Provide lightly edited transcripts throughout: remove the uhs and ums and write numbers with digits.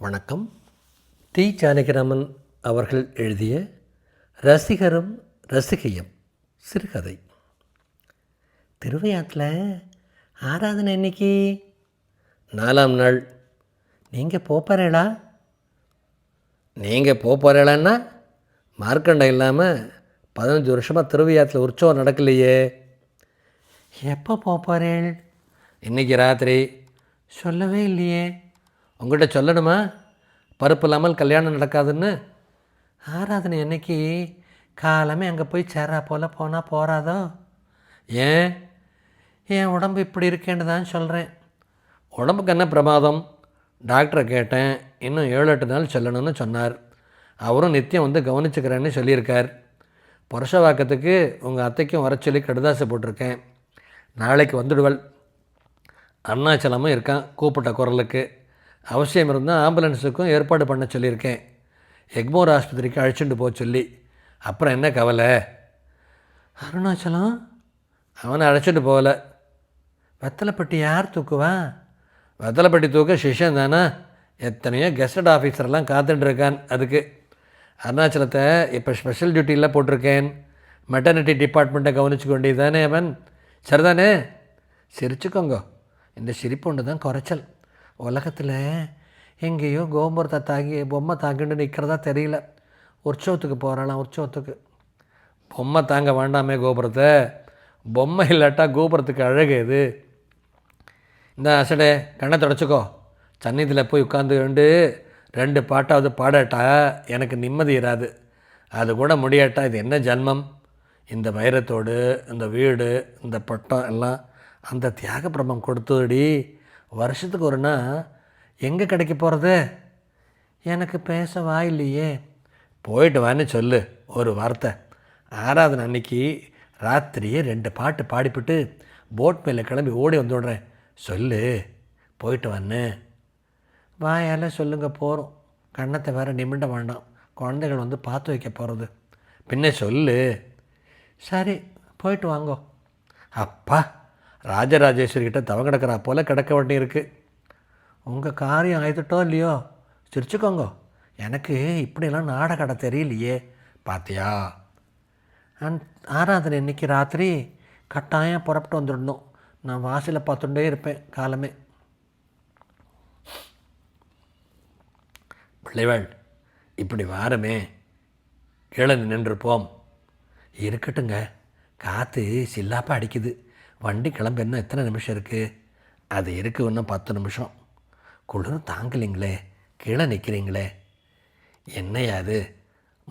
வணக்கம். டி. ஜானகிராமன் அவர்கள் எழுதிய ரசிகரும் ரசிகையும் சிறுகதை. திருவையாற்றில் ஆராதனை இன்னைக்கு 4ஆம் நாள். நீங்கள் போப்பாரேளா? நீங்கள் போப்பாரேளான்னா மார்க்கண்டம் இல்லாமல் 15 வருஷமாக திருவையாற்றில் உற்சவம் நடக்கலையே. எப்போ போப்பாரேள்? இன்றைக்கி ராத்திரி. சொல்லவே இல்லையே. உங்கள்கிட்ட சொல்லணுமா பருப்பு இல்லாமல் கல்யாணம் நடக்காதுன்னு? ஆராதனை அன்னைக்கு காலமே அங்கே போய் சேரா போல் போனால் போகாதோ? ஏன்? என் உடம்பு இப்படி இருக்கேன்னு தான் சொல்கிறேன். உடம்புக்கு என்ன பிரமாதம்? டாக்டரை கேட்டேன். இன்னும் 7-8 நாள் சொல்லணும்னு சொன்னார். அவரும் நித்தியம் வந்து கவனிச்சுக்கிறேன்னு சொல்லியிருக்கார். புருஷவாக்கத்துக்கு உங்கள் அத்தைக்கும் வர சொல்லி கடுதாசை போட்டிருக்கேன். நாளைக்கு வந்துடுவள். அருணாச்சலமும் இருக்கான் கூப்பிட்ட குரலுக்கு. அவசியம் இருந்தால் ஆம்புலன்ஸுக்கும் ஏற்பாடு பண்ண சொல்லியிருக்கேன். எக்மோர் ஆஸ்பத்திரிக்கு அழைச்சிட்டு போக சொல்லி. அப்புறம் என்ன கவலை? அருணாச்சலம் அவனை அழைச்சிட்டு போகலை. வெத்தலைப்பட்டி யார் தூக்குவா? வெத்தலைப்பட்டி தூக்க சிஷ்யன் தானே. எத்தனையோ கெஸ்டட் ஆஃபீஸர்லாம் காத்துட்டுருக்கான். அதுக்கு அருணாச்சலத்தை இப்போ ஸ்பெஷல் டியூட்டியில் போட்டிருக்கேன். மெட்டர்னிட்டி டிபார்ட்மெண்ட்டை கவனிச்சுக்க வேண்டியது தானே அவன். சரிதானே? சிரிச்சுக்கோங்க. இந்த சிரிப்பு ஒன்று தான் குறைச்சல். உலகத்தில் எங்கேயோ கோபுரத்தை தாங்கி பொம்மை தாங்கிட்டு நிற்கிறதா தெரியல. உற்சவத்துக்கு போகிறாளாம். உற்சவத்துக்கு பொம்மை தாங்க வேண்டாமே கோபுரத்தை. பொம்மை இல்லாட்டா கோபுரத்துக்கு அழகு இது. இந்த அசடே கண்ணை தொடச்சிக்கோ. சந்நிதியில் போய் உட்காந்துக்கிண்டு 2 பாட்டாவது பாடாட்டா எனக்கு நிம்மதி இராது. அது கூட முடியாட்டா இது என்ன ஜன்மம்? இந்த வைரத்தோடு இந்த வீடு இந்த பட்டம் எல்லாம் அந்த தியாக பிரம்மம் கொடுத்ததுடி. வருஷத்துக்கு ஒருனா எங்கே கிடைக்க போகிறது? எனக்கு பேச வாயில்லையே. போயிட்டு வான்னு சொல்லு ஒரு வார்த்தை. ஆராதனை அன்னைக்கு ராத்திரியே 2 பாட்டு பாடிப்பிட்டு போட் மேலே கிளம்பி ஓடி வந்துவிடுறேன். சொல்லு போயிட்டு வான்னு. வாயால் சொல்லுங்க போகிறோம். கண்ணத்தை வேறு நிமிண்ட வேண்டாம். குழந்தைகள் வந்து பார்த்து வைக்க போகிறது. பின்ன சொல்லு. சரி போயிட்டு வாங்கோ. அப்பா, ராஜராஜேஸ்வரிக்கிட்ட தவ கிடக்கிறா போல் கிடக்க வேண்டியிருக்கு. உங்கள் காரியம் ஆயிட்டுட்டோ இல்லையோ சிரிச்சுக்கோங்க. எனக்கு இப்படியெல்லாம் நாடகடை தெரியலையே. பார்த்தியா? ஆராதனை இன்னைக்கு ராத்திரி கட்டாயம் புறப்பட்டு வந்துடணும். நான் வாசலை பார்த்துட்டே இருப்பேன் காலமே. பிள்ளைவாள் இப்படி வாரமே கீழே நின்றுப்போம். இருக்கட்டுங்க. காற்று சில்லாப்பாக அடிக்குது. வண்டி கிளம்ப இன்னும் எத்தனை நிமிஷம் இருக்குது? அது இருக்குது இன்னும் 10 நிமிஷம். குளிரும் தாங்கலிங்களே. கீழே நிற்கிறீங்களே. என்னையா அது?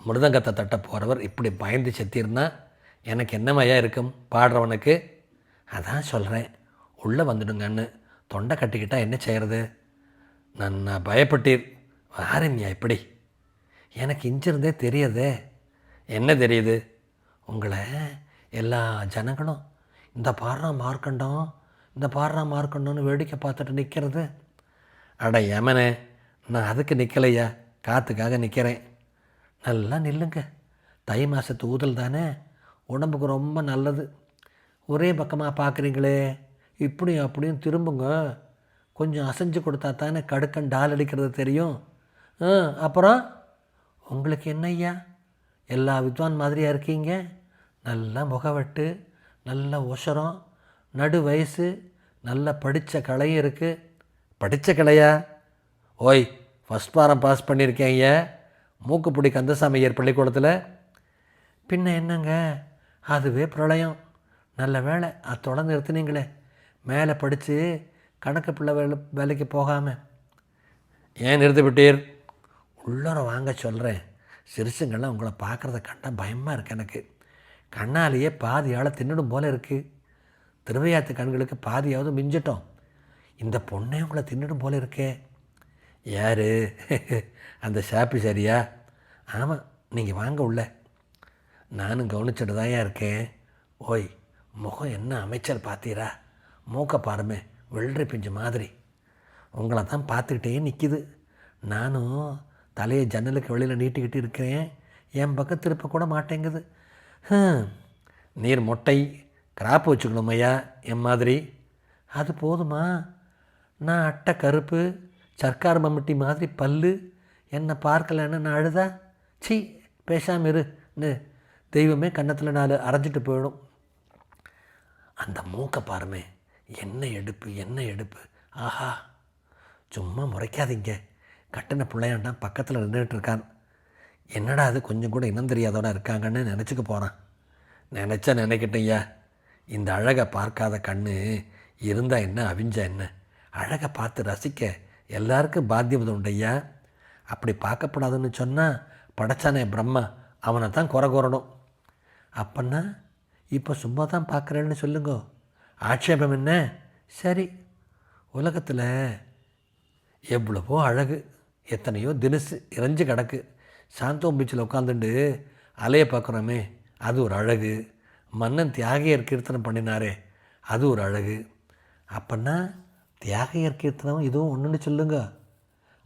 மிருதங்கத்தை தட்ட போகிறவர் இப்படி பயந்து செத்திருந்தா எனக்கு என்னமையா இருக்கும் பாடுறவனுக்கு? அதான் சொல்கிறேன் உள்ளே வந்துடுங்கன்னு. தொண்டை கட்டிக்கிட்டால் என்ன செய்கிறது? நான் பயப்பட்டீர். வாரண்யா இப்படி எனக்கு இஞ்சிருந்தே தெரியுதே. என்ன தெரியுது? உங்களை எல்லா ஜனங்களும் இந்த பாடுறா மார்க்கண்டம் இந்த பாடுறா மார்க்கண்டம்னு வேடிக்கை பார்த்துட்டு நிற்கிறது. அட யமனே, நான் அதுக்கு நிற்கலையா, காற்றுக்காக நிற்கிறேன். நல்லா நில்லுங்க. தை மாதத்து ஊதல் தானே, உடம்புக்கு ரொம்ப நல்லது. ஒரே பக்கமாக பார்க்குறீங்களே, இப்படியும் அப்படியும் திரும்புங்க. கொஞ்சம் அசைஞ்சு கொடுத்தா தானே கடுக்கன் டால் அடிக்கிறது தெரியும். அப்புறம் உங்களுக்கு என்னய்யா எல்லா வித்வான் மாதிரியாக இருக்கீங்க. நல்லா முகவெட்டு, நல்ல உசரம், நடு வயசு, நல்லா படித்த கலையும் இருக்குது. படித்த கலையா? ஓய், ஃபஸ்ட் பாரம் பாஸ் பண்ணியிருக்கேன். ஐயா மூக்குப்பிடி கந்தசாமி ஐயர் பள்ளிக்கூடத்தில். பின்ன என்னங்க, அதுவே பிரளயம். நல்ல வேலை அதோட நிறுத்தினீங்களே. மேலே படித்து கணக்கு பிள்ளை வேலைக்கு போகாமல். ஏன் நிறுத்திவிட்டீர்? உள்ளர வாங்க சொல்கிறேன். சிறுசுங்கள்லாம் உங்களை பார்க்குறத கண்டால் பயமாக இருக்குது எனக்கு. கண்ணாலேயே பாதி ஆளை தின்னுடும் போல் இருக்குது. திருவையாத்து கண்களுக்கு பாதியாவது மிஞ்சிட்டோம். இந்த பொண்ணே உங்களை தின்னுடும் போல் இருக்கே. யார்? அந்த ஷாப்பி சரியா? ஆமாம், நீங்கள் வாங்க உள்ள. நானும் கவனிச்சுட்டு தான் இருக்கேன். ஓய், முகம் என்ன அமைச்சர் பார்த்தீரா? மூக்க பாருமே, வெள்ளரி பிஞ்சு மாதிரி. உங்களை தான் பார்த்துக்கிட்டே நிற்கிது. நானும் தலையை ஜன்னலுக்கு வெளியில் நீட்டிக்கிட்டு இருக்கிறேன். என் பக்கம் திருப்ப கூட மாட்டேங்குது. நீர் மொட்டை கிராப்பு வச்சுக்கணும் ஐயா என் மாதிரி. அது போதுமா? நான் அட்டை கருப்பு, சர்க்கார் மம்முட்டி மாதிரி பல்லு, என்னை பார்க்கலன்னு நான் அழுதா, சீ பேசாமல் இருன்னு தெய்வமே கன்னத்தில் 4 அரைஞ்சிட்டு போயிடும். அந்த மூக்கை பாருமே, என்ன எடுப்பு. ஆஹா, சும்மா முறைக்காதீங்க. கட்டின பிள்ளையாண்டான் பக்கத்தில் நின்றுட்டு இருக்கான். என்னடா அது கொஞ்சம் கூட இனம் தெரியாதோட இருக்காங்கன்னு நினச்சிக்க போகிறான். நினைக்கட்டும் ஐயா. இந்த அழகை பார்க்காத கண்ணு இருந்தால் என்ன, அவிஞ்சா என்ன? அழகை பார்த்து ரசிக்க எல்லாருக்கும் பாத்தியம் உண்டு ஐயா. அப்படி பார்க்கப்படாதுன்னு சொன்னால் படைச்சானே பிரம்மா, அவனை தான் குறை கூறணும். அப்பன்னா இப்போ சும்மா தான் பார்க்குறேன்னு சொல்லுங்க, ஆட்சேபம் என்ன? சரி, உலகத்தில் எவ்வளவோ அழகு, எத்தனையோ தினசு இறைஞ்சு கிடக்கு. சாந்தோம் பீச்சில் உட்காந்துட்டு அலையை பார்க்குறோமே, அது ஒரு அழகு. மன்னன் தியாகையர் கீர்த்தனம் பண்ணினாரே, அது ஒரு அழகு. அப்பன்னா தியாகையர் கீர்த்தனம் இதுவும் ஒன்றுன்னு சொல்லுங்க,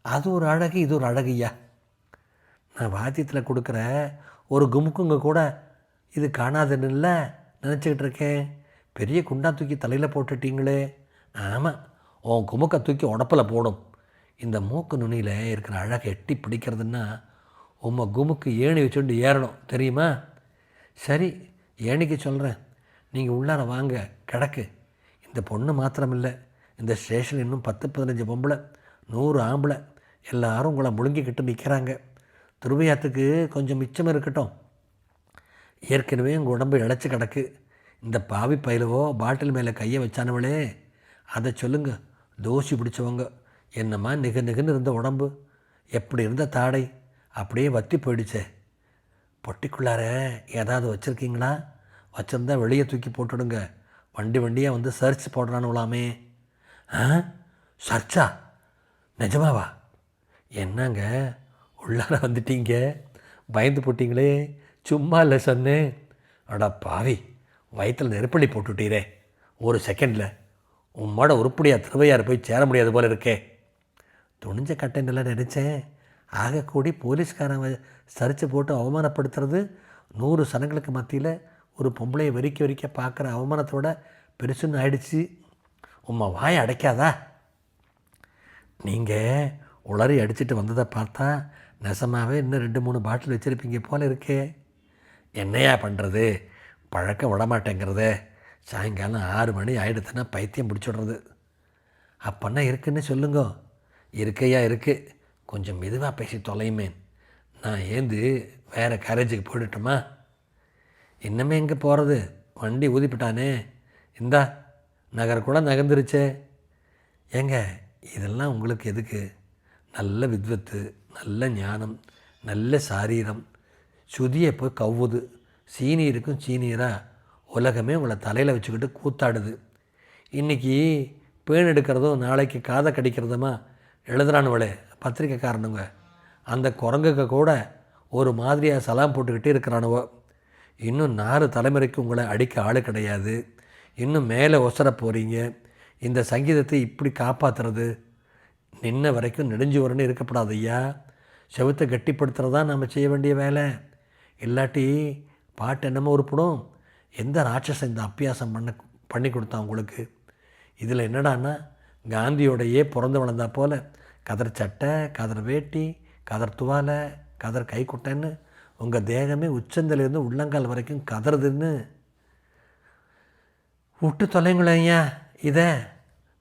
அது ஒரு அழகு, இது ஒரு அழகுய்யா. நான் வாத்தியத்தில் கொடுக்குற ஒரு குமுக்குங்க கூட இது காணாதுன்னு இல்லை நினச்சிக்கிட்டு இருக்கேன். பெரிய குண்டா தூக்கி தலையில் போட்டுட்டீங்களே. ஆமாம், உன் குமுக்கை தூக்கி உடப்பில் போடும். இந்த மூக்கு நுனியில் இருக்கிற அழகை எட்டி பிடிக்கிறதுன்னா உம்மை குமுக்கு ஏணி வச்சுட்டு ஏறணும், தெரியுமா? சரி, ஏணிக்கு சொல்கிறேன், நீங்கள் உள்ளார வாங்க, கிடக்கு. இந்த பொண்ணு மாத்திரமில்லை, இந்த ஸ்டேஷன் இன்னும் 10-15 பொம்பளை, 100 ஆம்பளை எல்லாரும் உங்களை முழுங்கிக்கிட்டு நிற்கிறாங்க. திருவையாத்துக்கு கொஞ்சம் மிச்சம் இருக்கட்டும். ஏற்கனவே உங்கள் உடம்பு இழைச்சி கிடக்கு. இந்த பாவி பயிலவோ பாட்டில் மேலே கையை வச்சானவளே, அதை சொல்லுங்கள். தோசி பிடிச்சவங்க, என்னம்மா நிகன்னு இருந்த உடம்பு, எப்படி இருந்த தாடை அப்படியே வத்தி போயிடுச்சே. பொட்டிக்குள்ளார ஏதாவது வச்சுருக்கீங்களா? வச்சுருந்தா வெளியே தூக்கி போட்டுடுங்க. வண்டியாக வந்து சர்ச் போடுறானுங்களாமே. சர்ச்சா? நிஜமாவா? என்னங்க உள்ளார வந்துட்டீங்க, பயந்து போட்டிங்களே. சும்மா இல்லை சொன்னேன். அடா பாவி, வயிற்றில் நெருப்பள்ளி போட்டுட்டீரே. ஒரு செகண்டில் உம்மோட உருப்படியாக திருவையார் போய் சேர முடியாது போல இருக்கே. துணிஞ்ச கட்டைன்னெல்லாம் நினச்சேன். ஆகக்கூடி போலீஸ்காரன் சரித்து போட்டு அவமானப்படுத்துறது 100 சனங்களுக்கு மத்தியில் ஒரு பொம்பளையை வெறிக்க பார்க்குற அவமானத்தோட பெருசுன்னு ஆயிடுச்சு. உம்மை வாயை அடைக்காதா? நீங்கள் உளறி அடிச்சுட்டு வந்ததை பார்த்தா நெசமாகவே இன்னும் 2-3 பாட்டில் வச்சுருப்பீங்க போல இருக்கே. என்னையா பண்ணுறது, பழக்கம் விடமாட்டேங்கிறத. சாயங்காலம் 6 மணி ஆகிடுதுன்னா பைத்தியம் பிடிச்சிடுறது. அப்பன்னா இருக்குன்னு சொல்லுங்க. இருக்கையா இருக்குது, கொஞ்சம் மெதுவாக பேசி தொலையுமேன். நான் ஏந்து வேறு கேரேஜுக்கு போயிடட்டுமா? இன்னமே எங்கே போகிறது, வண்டி ஊதிப்பிட்டானே. இந்தா நகர் கூட நகர்ந்துருச்சே. ஏங்க இதெல்லாம் உங்களுக்கு எதுக்கு? நல்ல வித்வத்து, நல்ல ஞானம், நல்ல சாரீரம், சுதியை போய் கவ்வுது. சீனியருக்கும் சீனியராக உலகமே உங்களை தலையில் வச்சுக்கிட்டு கூத்தாடுது. இன்றைக்கி பேன் எடுக்கிறதும் நாளைக்கு காதை கடிக்கிறதுமா எழுதுறானுவளே பத்திரிக்கைக்காரனுங்க. அந்த குரங்குக்கு கூட ஒரு மாதிரியாக சலாம் போட்டுக்கிட்டே இருக்கிறானுவோ. இன்னும் 4 தலைமுறைக்கு உங்களை அடிக்க ஆள் கிடையாது. இன்னும் மேலே ஒசர போகிறீங்க. இந்த சங்கீதத்தை இப்படி காப்பாற்றுறது நின்ன வரைக்கும் நெடுஞ்சுவரன்னு இருக்கப்படாது ஐயா. செவத்தை கட்டிப்படுத்துறது தான் நம்ம செய்ய வேண்டிய வேலை. இல்லாட்டி பாட்டு என்னமோ உருப்படும். எந்த ராட்சசம் இந்த அப்பியாசம் பண்ணி கொடுத்தான் உங்களுக்கு? இதில் என்னடான்னா, காந்தியோடையே பிறந்து வளர்ந்தா போல் கதர் சட்டை, கதர் வேட்டி, கதர் துவாலை, கதர் கைக்குட்டைன்னு உங்கள் தேகமே உச்சந்திலேருந்து உள்ளங்கால் வரைக்கும் கதறுதுன்னு விட்டு தொலைங்களேன் ஐயா. இதை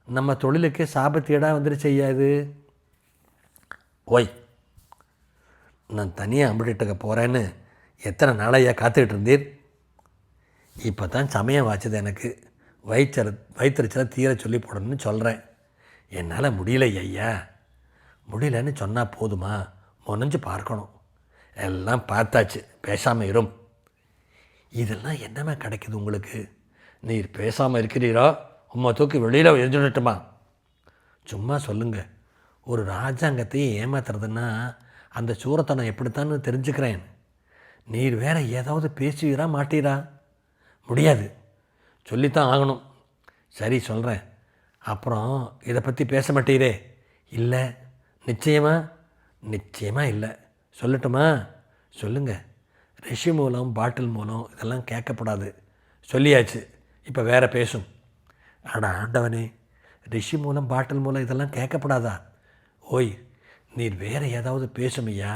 நம்ம தொழிலுக்கே சாபத்தீடாக வந்துருச்சு ஐயா. இது ஓய், நான் தனியாக அம்பிட்டுக்க போகிறேன்னு எத்தனை நாளையா காத்துக்கிட்டு இருந்தீர்? இப்போ தான் சமயம் வாச்சது. எனக்கு வயிற்றுச்சலை தீர சொல்லி போடணும்னு சொல்கிறேன். என்னால் முடியலை ஐயா. முடியலன்னு சொன்னால் போதுமா? முனைஞ்சு பார்க்கணும். எல்லாம் பார்த்தாச்சு, பேசாமல் இரும். இதெல்லாம் என்னமே கிடைக்குது உங்களுக்கு? நீர் பேசாமல் இருக்கிறீரோ உம்மை தூக்கி வெளியில் எரிஞ்சுடட்டுமா? சும்மா சொல்லுங்கள். ஒரு ராஜாங்கத்தையே ஏமாத்துறதுன்னா அந்த சூரத்தனம் எப்படித்தான்னு தெரிஞ்சுக்கிறேன். நீர் வேற ஏதாவது பேசுவீரா மாட்டீரா? முடியாது, சொல்லித்தான் ஆகணும். சரி சொல்கிறேன். அப்புறம் இதை பற்றி பேச மாட்டீரே? இல்லை. நிச்சயமாக இல்லை. சொல்லட்டுமா? சொல்லுங்கள். ரிஷி மூலம், பாட்டில் மூலம் இதெல்லாம் கேட்கப்படாது. சொல்லியாச்சு, இப்போ வேறு பேசும். ஆனால் ஆண்டவனே, ரிஷி மூலம், பாட்டில் மூலம் இதெல்லாம் கேட்கப்படாதா? ஓய், நீர் வேறு ஏதாவது பேசுமையா?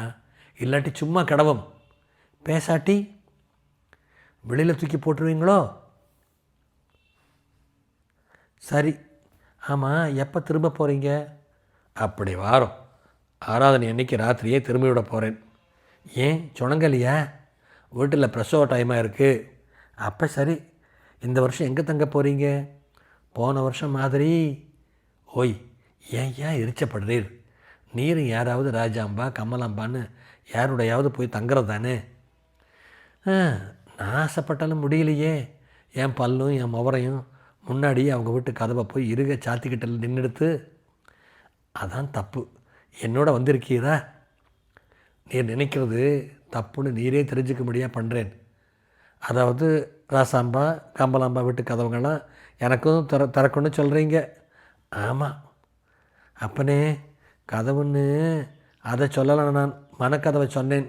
இல்லாட்டி சும்மா கடவும். பேசாட்டி வெளியில் தூக்கி போட்டுருவீங்களோ? சரி, ஆமாம், எப்போ திரும்ப போகிறீங்க? அப்படி வாரம் ஆராதனை அன்னைக்கு ராத்திரியே திரும்பி விட போகிறேன். ஏன் சொன்னங்கல்லையா? வீட்டில் பிரசவ டைமாக இருக்குது. அப்போ சரி, இந்த வருஷம் எங்கே தங்க போகிறீங்க? போன வருஷம் மாதிரி. ஓய், ஏன் எரிச்சப்படுறீர்? நீரும் யாராவது ராஜாம்பா கமலாம்பான்னு யாருடையாவது போய் தங்குறது தானே. நான் ஆசைப்பட்டாலும் முடியலையே. என் பல்லும் என் முவரையும் முன்னாடி அவங்க வீட்டு கதவை போய் இருக சாத்திக்கிட்ட நின்றுடுத்து. அதான் தப்பு. என்னோட வந்திருக்கீரா? நீர் நினைக்கிறது தப்புன்னு நீரே தெரிஞ்சுக்க முடியா பண்ணுறேன். அதாவது ராசாம்பா கம்பலாம்பா வீட்டு கதவுங்கள்லாம் எனக்கும் திறக்குன்னு சொல்கிறீங்க. ஆமாம், அப்பனே கதவுன்னு அதை சொல்லலை, நான் மனக்கதவை சொன்னேன்.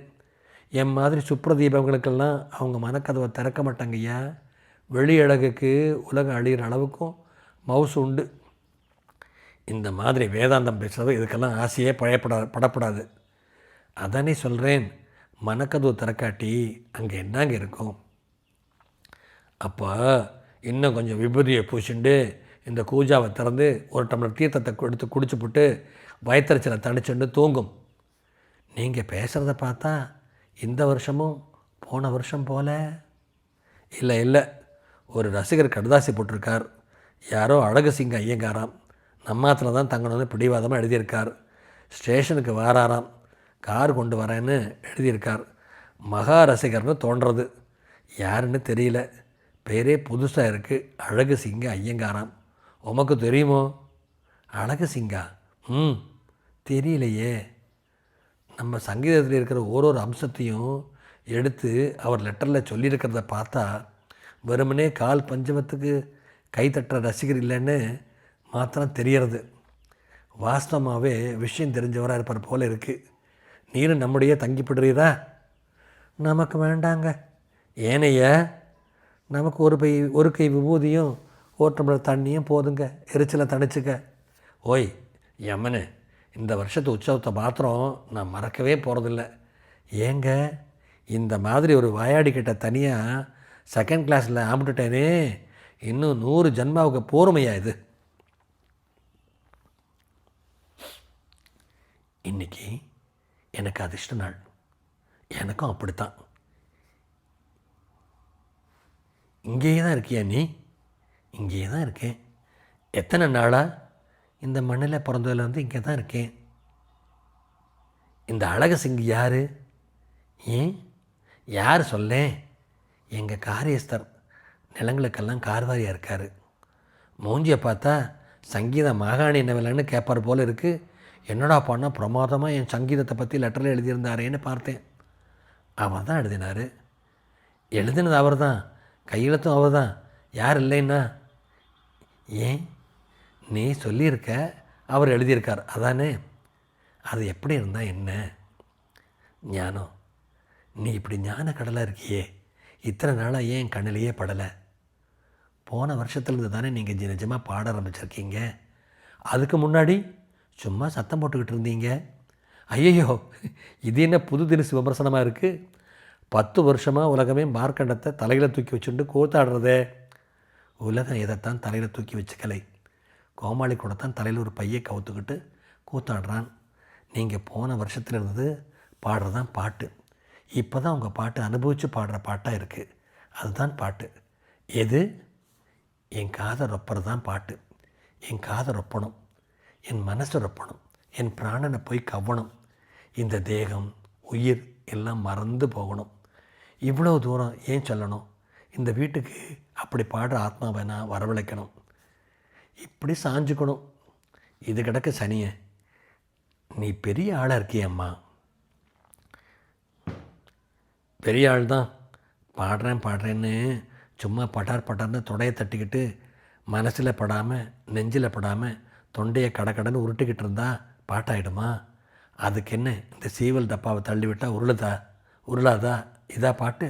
என் மாதிரி சுப்ரதீபங்களுக்கெல்லாம் அவங்க மனக்கதவை திறக்க மாட்டாங்கய்யா. வெளி அழகுக்கு உலகம் அழிகிற அளவுக்கும் மவுசு உண்டு. இந்த மாதிரி வேதாந்தம் பேசுகிறது இதுக்கெல்லாம் ஆசையே படப்படாது. அதானே சொல்கிறேன், மனக்கதவு திறக்காட்டி அங்கே என்னங்க இருக்கும்? அப்போ இன்னும் கொஞ்சம் விபூதியை பூசிண்டு இந்த கூஜாவை திறந்து ஒரு டம்ளர் தீர்த்தத்தை எடுத்து குடிச்சு போட்டு வயத்தறிச்சலை தணிச்சுண்டு தூங்கும். நீங்கள் பேசுகிறத பார்த்தா இந்த வருஷமும் போன வருஷம் போல. இல்லை, ஒரு ரசிகர் கடுதாசி போட்டிருக்கார். யாரோ அழகு சிங்க ஐயங்காராம் நம்மாத்தில் தான் தங்கணும்னு பிடிவாதமாக எழுதியிருக்கார். ஸ்டேஷனுக்கு வாராராம், கார் கொண்டு வரேன்னு எழுதியிருக்கார். மகா ரசிகர்னு தோன்றது. யாருன்னு தெரியல, பேரே புதுசாக இருக்குது. அழகு சிங்க ஐயங்காராம். உமக்கு தெரியுமோ? அழகு சிங்கா? தெரியலையே. நம்ம சங்கீதத்தில் இருக்கிற ஒரு அம்சத்தையும் எடுத்து அவர் லெட்டரில் சொல்லியிருக்கிறத பார்த்தா வெறுமனே கால் பஞ்சமத்துக்கு கைத்தட்டுற ரசிகர் இல்லைன்னு மாத்திரம் தெரியறது. வாஸ்தவமாகவே விஷயம் தெரிஞ்சவராக இருப்பார் போல் இருக்குது. நீரும் நம்முடைய தங்கிப்படுறீரா? நமக்கு வேண்டாங்க. ஏனையா, நமக்கு ஒரு கை விபூதியும் ஒரு டம்ளர் தண்ணியும் போதுங்க, எரிச்சலை தணிச்சுக்க. ஓய் யமனு, இந்த வருஷத்து உற்சவத்தை மாத்திரம் நான் மறக்கவே போகிறதில்ல. ஏங்க, இந்த மாதிரி ஒரு வாயாடி கிட்ட தனியாக செகண்ட் கிளாஸில் ஆம்பிட்டுட்டேனே, இன்னும் 100 ஜன்மாவுக்கு போருமையா இது? இன்றைக்கி எனக்கு அதிர்ஷ்ட நாள். எனக்கும் அப்படித்தான். இங்கேயே தான் இருக்கியா நீ? இங்கேயே தான் இருக்கேன். எத்தனை நாளாக இந்த மண்ணில் பிறந்ததுலேருந்து இங்கே தான் இருக்கேன். இந்த அழகு சிங் யார்? ஏன் யார் சொல்லேன்? எங்கள் காரியஸ்தர். நிலங்களுக்கெல்லாம் கார்வாரியாக இருக்கார். மூஞ்சியை பார்த்தா சங்கீத மாகாணி என்ன விலைன்னு கேட்பார் போல் இருக்குது. என்னடா பண்ணால் பிரமாதமாக என் சங்கீதத்தை பற்றி லெட்டரில் எழுதியிருந்தாரேன்னு பார்த்தேன். அவர் தான் எழுதினார். எழுதினது அவர் தான், கையெழுத்தும் அவர் தான். யார் இல்லைன்னா? ஏன் நீ சொல்லியிருக்க அவர் எழுதியிருக்கார், அதானே? அது எப்படி இருந்தால் என்ன? ஞானம், நீ இப்படி ஞான கடலாக இருக்கியே, இத்தனை நாளாக ஏன் கண்ணிலேயே படலை? போன வருஷத்துலேருந்து தானே நீங்கள் நிஜமாக பாட ஆரம்பிச்சிருக்கீங்க. அதுக்கு முன்னாடி சும்மா சத்தம் போட்டுக்கிட்டு இருந்தீங்க. ஐயையோ, இது என்ன புது தினசு விமர்சனமாக இருக்குது? 10 வருஷமாக உலகமே மார்க்கண்டத்தை தலையில் தூக்கி வச்சுட்டு கூத்தாடுறதே. உலகம் எதைத்தான் தலையில் தூக்கி வச்சுக்கலை. கோமாளி கூட தான் தலையில் ஒரு பையை கவுத்துக்கிட்டு கூத்தாடுறான். நீங்கள் போன வருஷத்தில் இருந்து பாடுறதான் பாட்டு. இப்போ தான் உங்கள் பாட்டு அனுபவித்து பாடுற பாட்டாக இருக்குது. அதுதான் பாட்டு. எது? என் காதை ரொப்பறது தான் பாட்டு. என் காதை ரொப்பணும், என் மனசை ரொப்பணும், என் பிராணனை போய் கவ்வணும். இந்த தேகம் உயிர் எல்லாம் மறந்து போகணும். இவ்வளோ தூரம் ஏன் சொல்லணும்? இந்த வீட்டுக்கு அப்படி பாடுற ஆத்மாவை நான் வரவழைக்கணும். இப்படி சாஞ்சுக்கணும். இது கிடக்க சனிய. நீ பெரிய ஆளாக இருக்கியம்மா. பெரிய ஆள் தான். பாடுறேன்னு சும்மா பட்டார்னு தொடையை தட்டிக்கிட்டு மனசில் படாமல் நெஞ்சில் படாமல் தொண்டையை கடன்னு உருட்டிக்கிட்டு இருந்தா பாட்டாயிடுமா? அதுக்கு என்ன, இந்த சீவல் டப்பாவை தள்ளிவிட்டால் உருளாதா? இதா பாட்டு?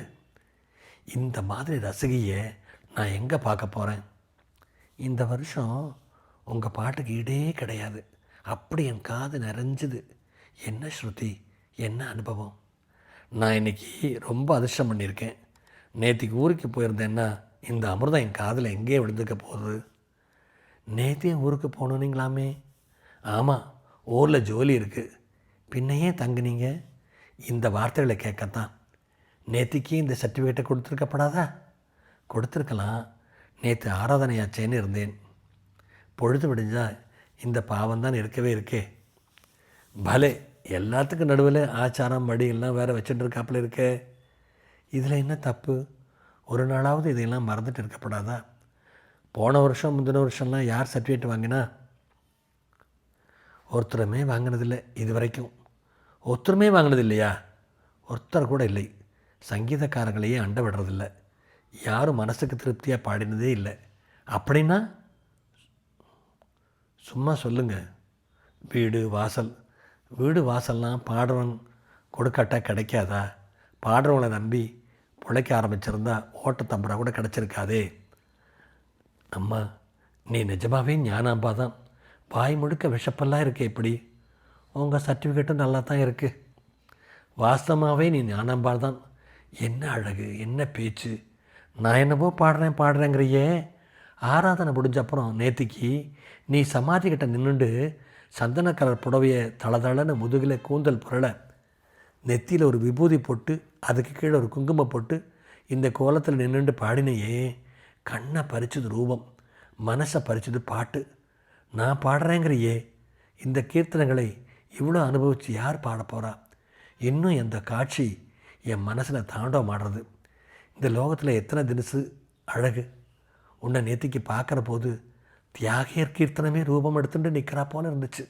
இந்த மாதிரி ரசிகையை நான் எங்கே பார்க்க போகிறேன்? இந்த வருஷம் உங்கள் பாட்டுக்கு ஈடே கிடையாது. அப்படி என் காது நிறைஞ்சுது. என்ன ஸ்ருதி, என்ன அனுபவம்! நான் இன்றைக்கி ரொம்ப அதிர்ஷ்டம் பண்ணியிருக்கேன். நேற்றுக்கு ஊருக்கு போயிருந்தேன்னா இந்த அமிர்தம் என் காதில் எங்கேயே விழுந்துக்க போகுது. நேற்றே ஊருக்கு போகணுன்னீங்களாமே? ஆமாம், ஊரில் ஜோலி இருக்குது. பின்னையே தங்குனீங்க? இந்த வார்த்தைகளை கேட்கத்தான். நேற்றுக்கு இந்த சர்டிஃபிகேட்டை கொடுத்துருக்கப்படாதா? கொடுத்துருக்கலாம். நேற்று ஆராதனையாச்சேன்னு இருந்தேன். பொழுது விடிஞ்சால் இந்த பாவம்தான் இருக்கவே இருக்கே. பலே, எல்லாத்துக்கும் நடுவில் ஆச்சாரம் வடி எல்லாம் வேறு வச்சுட்டு இருக்காப்புல இருக்கே. இதில் என்ன தப்பு? ஒரு நாளாவது இதையெல்லாம் மறந்துட்டு இருக்கப்படாதா? போன வருஷம் முந்தின வருஷம்லாம் யார் சர்டிஃபிகேட் வாங்கினா? ஒருத்தருமே வாங்கினதில்லை இது வரைக்கும். ஒருத்தருமே வாங்கினது இல்லையா? ஒருத்தர் கூட இல்லை. சங்கீதக்காரங்களையே அண்ட விடுறதில்லை. யாரும் மனசுக்கு திருப்தியாக பாடினதே இல்லை. அப்படின்னா சும்மா சொல்லுங்கள். வீடு வாசல்லாம் பாடுறவன் கொடுக்காட்டா கிடைக்காதா? பாடுறவங்களை நம்பி பிழைக்க ஆரம்பிச்சிருந்தா ஓட்டத்தம்பரா கூட கிடச்சிருக்காதே. அம்மா, நீ நிஜமாகவே ஞானாம்பா தான். வாய் முழுக்க விஷப்பெல்லாம் இருக்குது. எப்படி? உங்கள் சர்டிஃபிகேட்டும் நல்லா தான் இருக்குது. வாஸ்தவமாகவே நீ ஞானாம்பாள் தான். என்ன அழகு, என்ன பேச்சு! நான் என்னவோ பாடுறேங்கிறையே. ஆராதனை முடிஞ்சப்புறம் நேற்றுக்கு நீ சமாதிக்கிட்ட நின்றுண்டு சந்தன கலர் புடவையை தளதளன்னு முதுகில் கூந்தல் புரளை, நெத்தியில் ஒரு விபூதி போட்டு அதுக்கு கீழே ஒரு குங்குமம் போட்டு இந்த கோலத்தில் நின்றுண்டு பாடினையே. கண்ணை பறிச்சது ரூபம், மனசை பறிச்சது பாட்டு. நான் பாடுறேங்கிறையே. இந்த கீர்த்தனைகளை இவ்வளோ அனுபவித்து யார் பாட போகிறா? இன்னும் எந்த காட்சி என் மனசில் தாண்டவம் ஆடுறது. இந்த லோகத்தில் எத்தனை தினசு அழகு! உன்னை நேத்திக்கு பார்க்குற போது தியாகியர் கீர்த்தனமே ரூபம் எடுத்துட்டு நிற்கிறா போல இருந்துச்சு.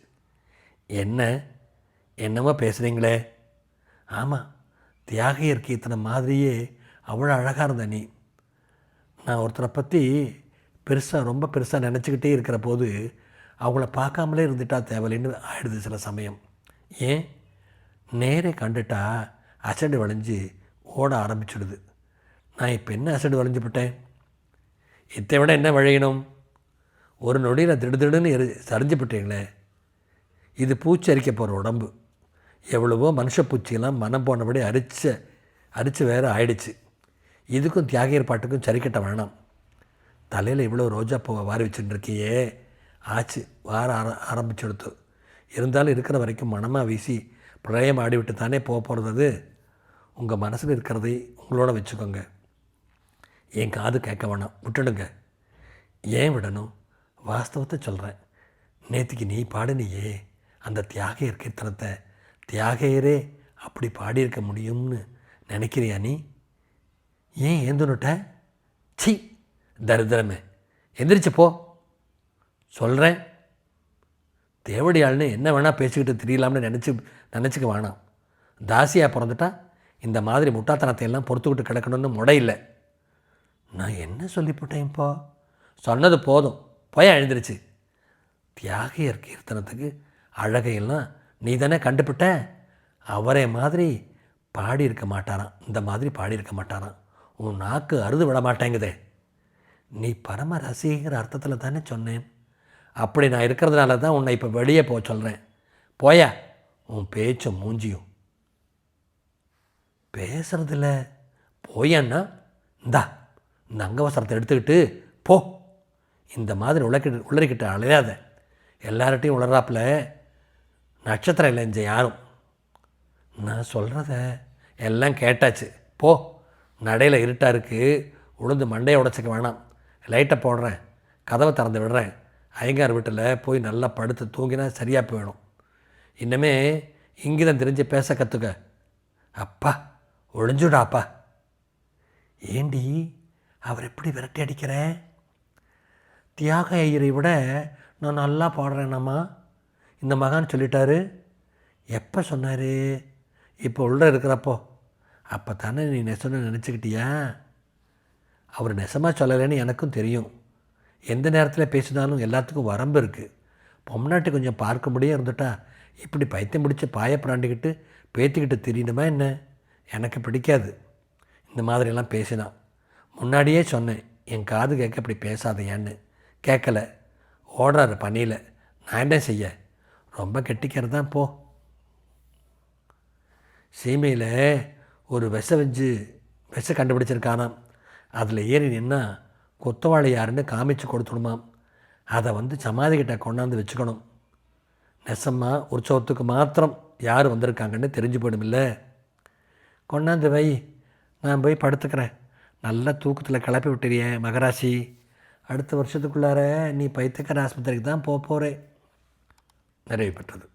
என்னமோ பேசுகிறீங்களே? ஆமாம், தியாகியர் கீர்த்தனம் மாதிரியே அவ்வளோ அழகாக இருந்த நீ. நான் ஒருத்தரை பற்றி ரொம்ப பெருசாக நினச்சிக்கிட்டே இருக்கிற போது அவங்கள பார்க்காமலே இருந்துட்டா தேவையில்லைன்னு ஆயிடுது சில சமயம். ஏன்? நேரே கண்டுட்டா அசடு வளைஞ்சு ஓட ஆரம்பிச்சிடுது. நான் இப்போ என்ன அசடு வளைஞ்சு விட்டேன்? இதை விட என்ன வழியணும்? ஒரு நொடியில் திடுதிடுன்னு சரிஞ்சு விட்டீங்களே. இது பூச்சி அரிக்க போகிற உடம்பு. எவ்வளவோ மனுஷ பூச்சியெல்லாம் மனம் போனபடி அரிச்சு வேறு ஆயிடுச்சு. இதுக்கும் தியாகியர் பாட்டுக்கும் சரிக்கட்ட வேணாம். தலையில் இவ்வளோ ரோஜா பூவை வாரி வச்சுட்டுருக்கியே. ஆச்சு, வார ஆரம்பிச்சுடுத்து. இருந்தாலும் இருக்கிற வரைக்கும் மனமாக வீசி பிரளயம் ஆடிவிட்டு தானே போகிறது. உங்கள் மனசில் இருக்கிறதை உங்களோட வச்சுக்கோங்க. என் காது கேட்க வேணாம், விட்டுடுங்க. ஏன் விடணும்? வாஸ்தவத்தை சொல்கிறேன். நேற்றுக்கு நீ பாடினியே அந்த தியாகையர் கீர்த்தனத்தை, தியாகையரே அப்படி பாடியிருக்க முடியும்னு நினைக்கிறியா நீ? ஏன் ஏந்துனுட்ட? சி தரித்திரமே, எந்திரிச்சு போ சொல்கிறேன். தேவடியாள்னு என்ன வேணால் பேசிக்கிட்டு தெரியலாம்னு நினச்சிக்க வேணாம். தாசியாக பிறந்துட்டா இந்த மாதிரி முட்டாத்தனத்தை எல்லாம் பொறுத்துக்கிட்டு கிடக்கணும்னு முடையில்லை. நான் என்ன சொல்லிவிட்டேன்? இப்போ சொன்னது போதும், போய் எழுந்திருச்சு. தியாகியர் கீர்த்தனத்துக்கு அழகையெல்லாம் நீ தானே கண்டுபிட்ட. அவரே மாதிரி பாடியிருக்க மாட்டாராம், இந்த மாதிரி பாடியிருக்க மாட்டாராம். உன் நாக்கு அறுது விட மாட்டேங்குதே. நீ பரம ரசிகங்கிற அர்த்தத்தில் தானே சொன்னேன். அப்படி நான் இருக்கிறதுனால தான் உன்னை இப்போ வெளியே போக சொல்கிறேன். போயா, உன் பேச்சும் மூஞ்சியும். பேசுறதில்ல போயான்னா இந்த அங்கவசரத்தை எடுத்துக்கிட்டு போ. இந்த மாதிரி உளறிக்கிட்டு அலையாத. எல்லார்ட்டையும் உளறாப்பில் நட்சத்திரம் இல்லை இங்கே யாரும். நான் சொல்கிறத எல்லாம் கேட்டாச்சு. போ. நடையில் இருட்டாக இருக்குது, உளுந்து மண்டையை உடச்சிக்க வேணாம். லைட்டை போடுறேன், கதவை திறந்து விடுறேன். ஐயங்கார் வீட்டில் போய் நல்லா படுத்து தூங்கினா சரியாக போயிடும். இன்னமே இங்கேதான் தெரிஞ்சு பேச கற்றுக்க. அப்பா ஒழிஞ்சுடாப்பா. ஏண்டி அவர் எப்படி விரட்டி அடிக்கிறேன்? தியாக ஐயரை விட நான் நல்லா பாடுறேனாம்மா இந்த மகான் சொல்லிட்டாரு. எப்போ சொன்னார்? இப்போ உள்ள இருக்கிறப்போ. அப்போ தானே நீ நெசன்னு நினச்சிக்கிட்டியா? அவர் நெசமாக சொல்லலைன்னு எனக்கும் தெரியும். எந்த நேரத்தில் பேசினாலும் எல்லாத்துக்கும் வரம்பு இருக்குது. பொம்னாட்டி கொஞ்சம் பார்க்க முடியே இருந்துட்டா இப்படி பைத்தியம் பிடிச்சி பாயப்பிராண்டிக்கிட்டு பேத்திக்கிட்டு தெரியணுமா என்ன? எனக்கு பிடிக்காது இந்த மாதிரியெல்லாம் பேசினா. முன்னாடியே சொன்னேன், என் காது கேட்க இப்படி பேசாத. ஏன்னு கேட்கலை. ஓடுறாரு பணியில். நான் என்ன செய்ய? ரொம்ப கெட்டிக்கிறது தான் போ. சீமையில் ஒரு விஷ கண்டுபிடிச்சிருக்கானாம். அதில் ஏறி நின்னா கொத்தவாளி யாருன்னு காமிச்சு கொடுத்துடுமாம். அதை வந்து சமாதிக்கிட்ட கொண்டாந்து வச்சுக்கணும். நெசமாக உற்சவத்துக்கு மாத்திரம் யார் வந்திருக்காங்கன்னு தெரிஞ்சு போயிடுமில்ல. கொண்டாந்து வை, நான் போய் படுத்துக்கிறேன். நல்ல தூக்கத்தில் கிளப்பி விட்டுறியே மகராசி. அடுத்த வருஷத்துக்குள்ளார நீ பைத்தியக்கார ஆஸ்பத்திரிக்கு தான் போகிறேன். நிறைவு பெற்றது.